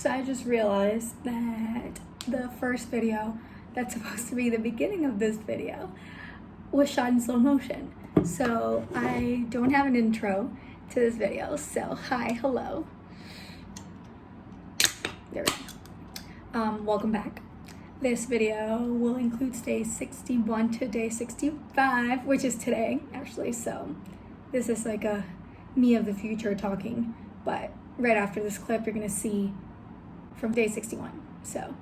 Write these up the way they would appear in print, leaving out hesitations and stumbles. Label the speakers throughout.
Speaker 1: So I just realized that the first video that's supposed to be the beginning of this video was shot in slow motion. So I don't have an intro to this video. So hi, hello. There we go. Welcome back. This video will include day 61 to day 65, which is today actually. So this is like a me of the future talking, but right after this clip, you're gonna see from day 61. So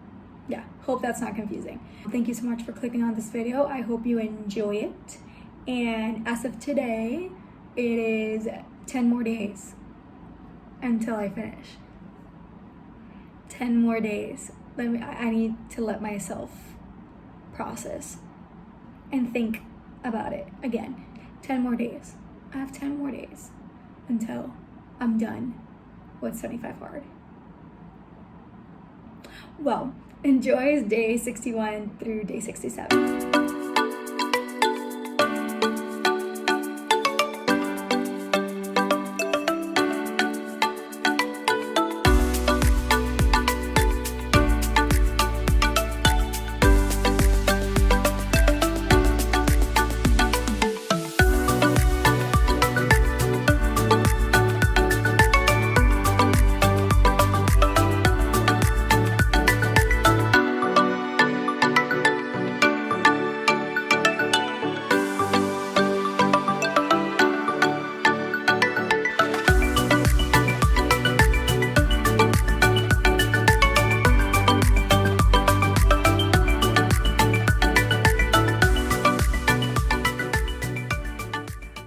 Speaker 1: yeah, hope that's not confusing. Thank you so much for clicking on this video. I hope you enjoy it. And as of today, it is 10 more days until I finish. 10 more days. I need to let myself process and think about it again. 10 more days. I have 10 more days until I'm done with 75 hard. Well, enjoy day 61 through day 67.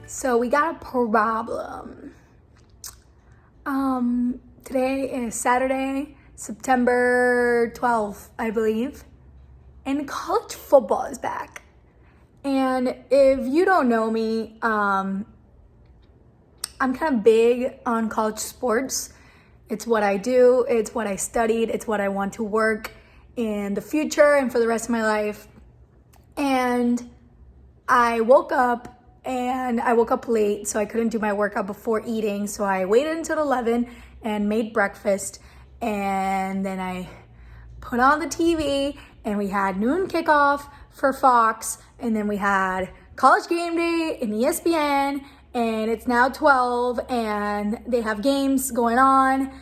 Speaker 1: So we got a problem. Today is Saturday, September 12th, I believe, and college football is back. And if you don't know me, I'm kind of big on college sports. It's what I do, it's what I studied, it's what I want to work in the future and for the rest of my life. And I woke up late, so I couldn't do my workout before eating. So I waited until 11 and made breakfast. And then I put on the TV and we had noon kickoff for Fox. And then we had College Game Day in ESPN. And it's now 12 and they have games going on.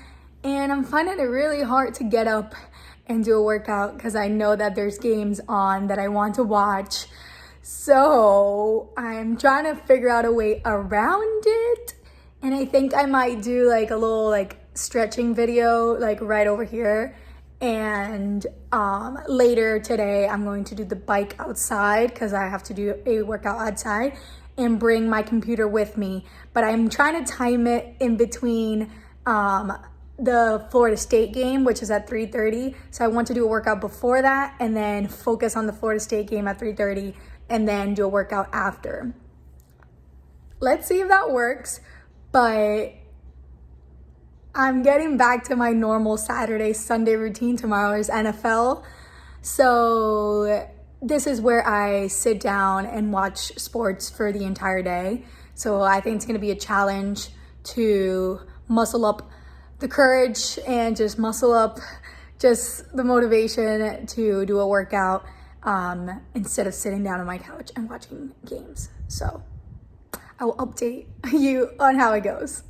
Speaker 1: And I'm finding it really hard to get up and do a workout because I know that there's games on that I want to watch. So I'm trying to figure out a way around it. And I think I might do like a little like stretching video like right over here. And later today, I'm going to do the bike outside because I have to do a workout outside and bring my computer with me. But I'm trying to time it in between the Florida State game, which is at 3:30. So I want to do a workout before that and then focus on the Florida State game at 3:30. And then do a workout after. Let's see if that works, but I'm getting back to my normal Saturday, Sunday routine. Tomorrow is NFL. So this is where I sit down and watch sports for the entire day. So I think it's gonna be a challenge to muscle up the courage and just muscle up just the motivation to do a workout instead of sitting down on my couch and watching games. So I will update you on how it goes.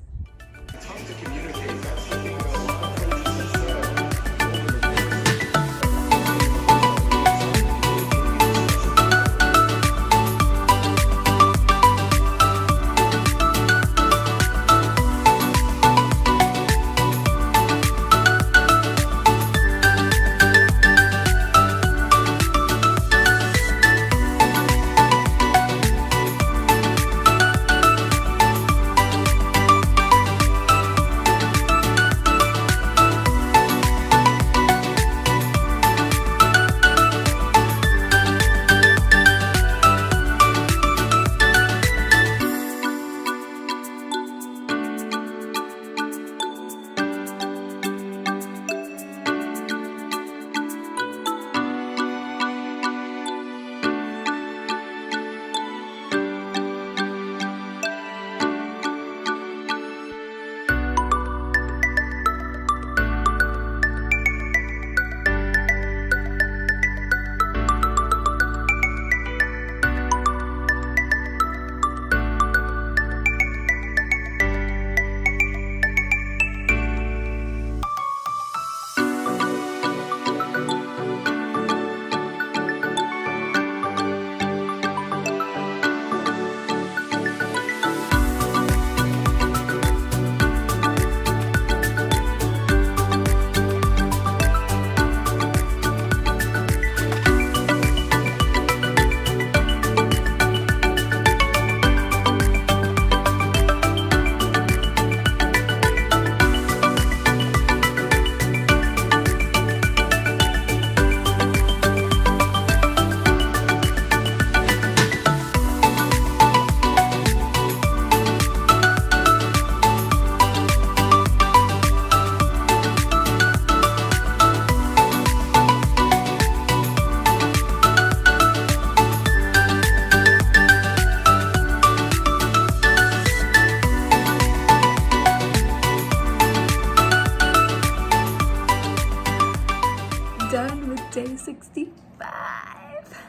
Speaker 1: Day 65.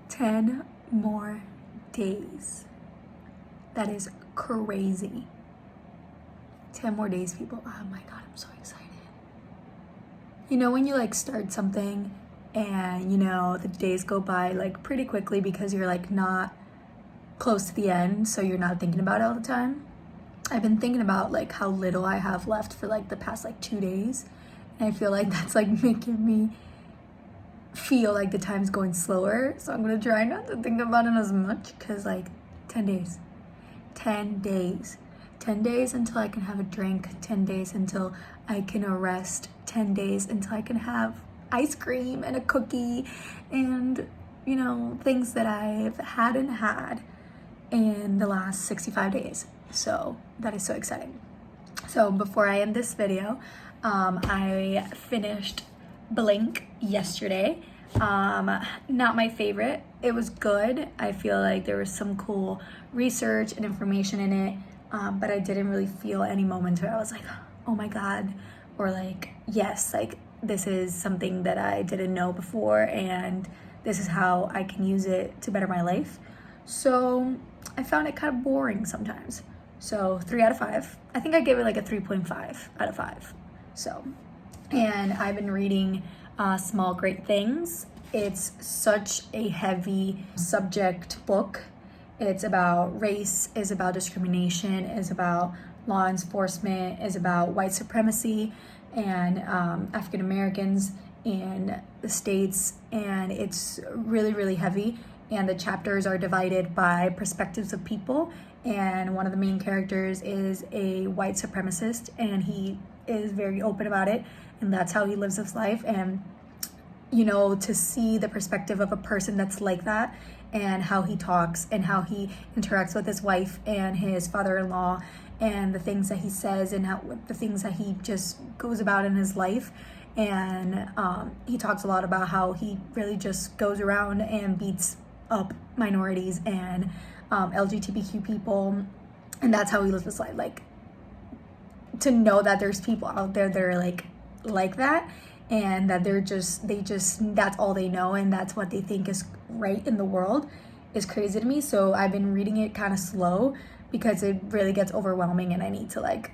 Speaker 1: 10 more days. That is crazy. 10 more days, people. Oh my God, I'm so excited. You know when you like start something and you know the days go by like pretty quickly because you're like not close to the end, so you're not thinking about it all the time? I've been thinking about like how little I have left for like the past like 2 days, and I feel like that's like making me feel like the time's going slower. So I'm gonna try not to think about it as much, because like 10 days 10 days 10 days until I can have a drink, 10 days until I can rest, 10 days until I can have ice cream and a cookie and, you know, things that I've hadn't had in the last 65 days. So that is so exciting. So before I end this video, I finished Blink yesterday. Not my favorite. It was good. I feel like there was some cool research and information in it, but I didn't really feel any moments where I was like, oh my God, or like, yes, like this is something that I didn't know before and this is how I can use it to better my life. So I found it kind of boring sometimes. So 3 out of 5. I think I gave it like a 3.5 out of 5. So, and I've been reading Small Great Things. It's such a heavy subject book. It's about race, is about discrimination, is about law enforcement, is about white supremacy and African Americans in the States. And it's really, really heavy. And the chapters are divided by perspectives of people. And one of the main characters is a white supremacist, and he is very open about it. And that's how he lives his life. And, you know, to see the perspective of a person that's like that, and how he talks and how he interacts with his wife and his father-in-law, and the things that he says and how the things that he just goes about in his life. And he talks a lot about how he really just goes around and beats up minorities and LGBTQ people, and that's how he lives his life. Like, to know that there's people out there that are like that, and that they just that's all they know and that's what they think is right in the world, is crazy to me. So I've been reading it kind of slow because it really gets overwhelming and I need to like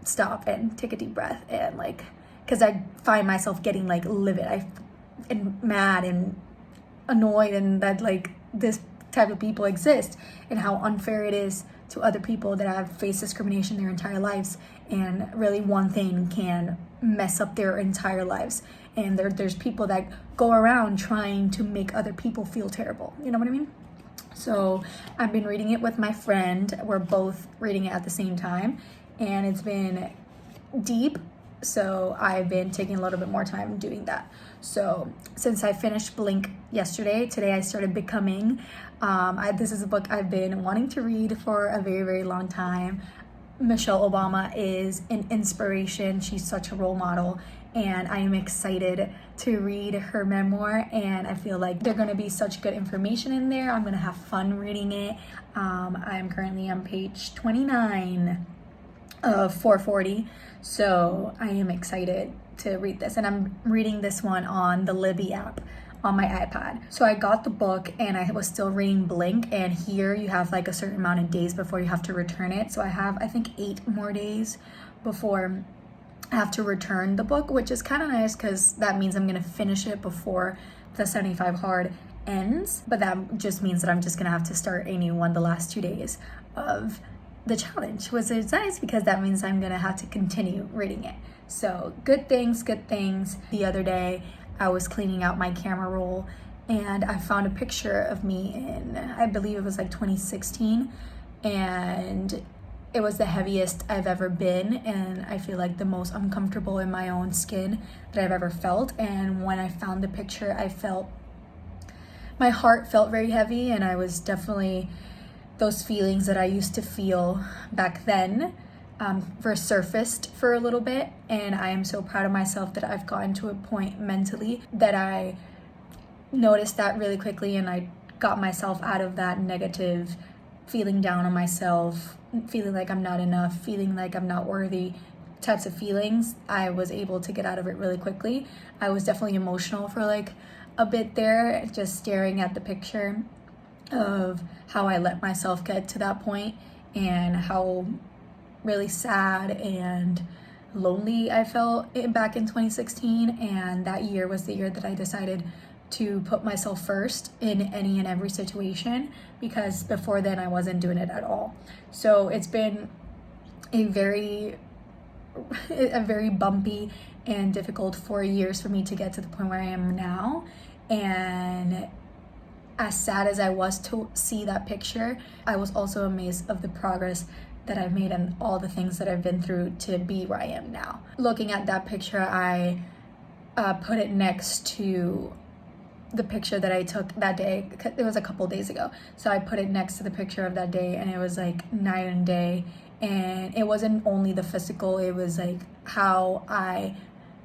Speaker 1: stop and take a deep breath, and like, because I find myself getting like livid and mad and annoyed, and that like this type of people exist and how unfair it is to other people that have faced discrimination their entire lives, and really one thing can mess up their entire lives. And there's people that go around trying to make other people feel terrible, you know what I mean? So I've been reading it with my friend. We're both reading it at the same time, and it's been deep, so I've been taking a little bit more time doing that. So since I finished Blink yesterday, today I started Becoming. This is a book I've been wanting to read for a very, very long time. Michelle Obama is an inspiration. She's such a role model, and I am excited to read her memoir, and I feel like there's gonna be such good information in there. I'm gonna have fun reading it. I'm currently on page 29 of 440, so I am excited to read this, and I'm reading this one on the Libby app on my iPad. So I got the book and I was still reading Blink, and here you have like a certain amount of days before you have to return it. So I have, I think, 8 more days before I have to return the book, which is kind of nice because that means I'm gonna finish it before the 75 hard ends. But that just means that I'm just gonna have to start a new one the last 2 days of the challenge, which is nice because that means I'm gonna have to continue reading it. So good things, good things. The other day I was cleaning out my camera roll and I found a picture of me in, I believe it was like 2016, and it was the heaviest I've ever been, and I feel like the most uncomfortable in my own skin that I've ever felt. And when I found the picture, my heart felt very heavy, and I was definitely, those feelings that I used to feel back then resurfaced for a little bit. And I am so proud of myself that I've gotten to a point mentally that I noticed that really quickly, and I got myself out of that negative feeling down on myself, feeling like I'm not enough, feeling like I'm not worthy, types of feelings, I was able to get out of it really quickly. I was definitely emotional for like a bit there, just staring at the picture of how I let myself get to that point and how really sad and lonely I felt back in 2016. And that year was the year that I decided to put myself first in any and every situation, because before then I wasn't doing it at all. So it's been a very bumpy and difficult 4 years for me to get to the point where I am now. And as sad as I was to see that picture, I was also amazed of the progress that I've made and all the things that I've been through to be where I am now. Looking at that picture, I put it next to the picture that I took that day. It was a couple days ago. So I put it next to the picture of that day, and it was like night and day. And it wasn't only the physical, it was like how I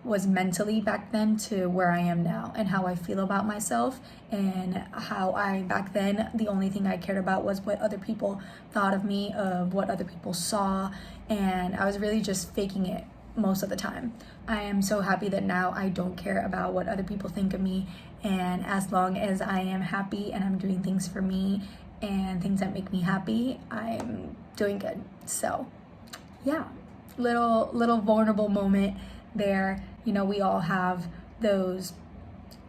Speaker 1: was mentally back then to where I am now, and how I feel about myself, and how I back then the only thing I cared about was what other people thought of me, of what other people saw, and I was really just faking it most of the time. I am so happy that now I don't care about what other people think of me, and as long as I am happy and I'm doing things for me and things that make me happy, I'm doing good. So yeah, little vulnerable moment there. You know, we all have those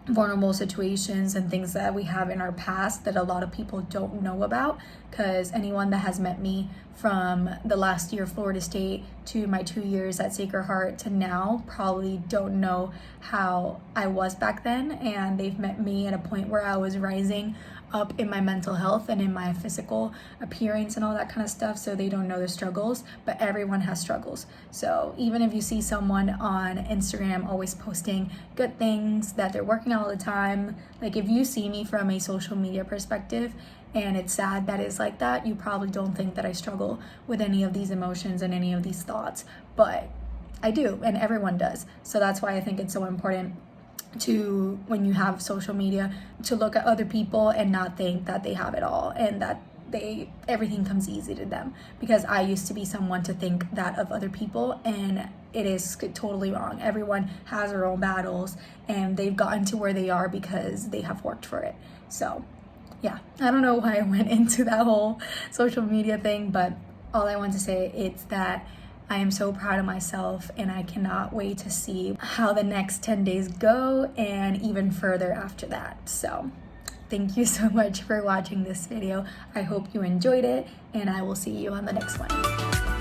Speaker 1: vulnerable situations and things that we have in our past that a lot of people don't know about, because anyone that has met me from the last year of Florida State to my 2 years at Sacred Heart to now probably don't know how I was back then, and they've met me at a point where I was rising up in my mental health and in my physical appearance and all that kind of stuff, so they don't know the struggles. But everyone has struggles. So even if you see someone on Instagram always posting good things, that they're working all the time, like if you see me from a social media perspective and it's sad that it's like that, you probably don't think that I struggle with any of these emotions and any of these thoughts, but I do, and everyone does. So that's why I think it's so important to, when you have social media, to look at other people and not think that they have it all and that everything comes easy to them, because I used to be someone to think that of other people, and it is totally wrong. Everyone has their own battles, and they've gotten to where they are because they have worked for it. So yeah, I don't know why I went into that whole social media thing, but all I want to say is that I am so proud of myself, and I cannot wait to see how the next 10 days go and even further after that. So thank you so much for watching this video. I hope you enjoyed it, and I will see you on the next one.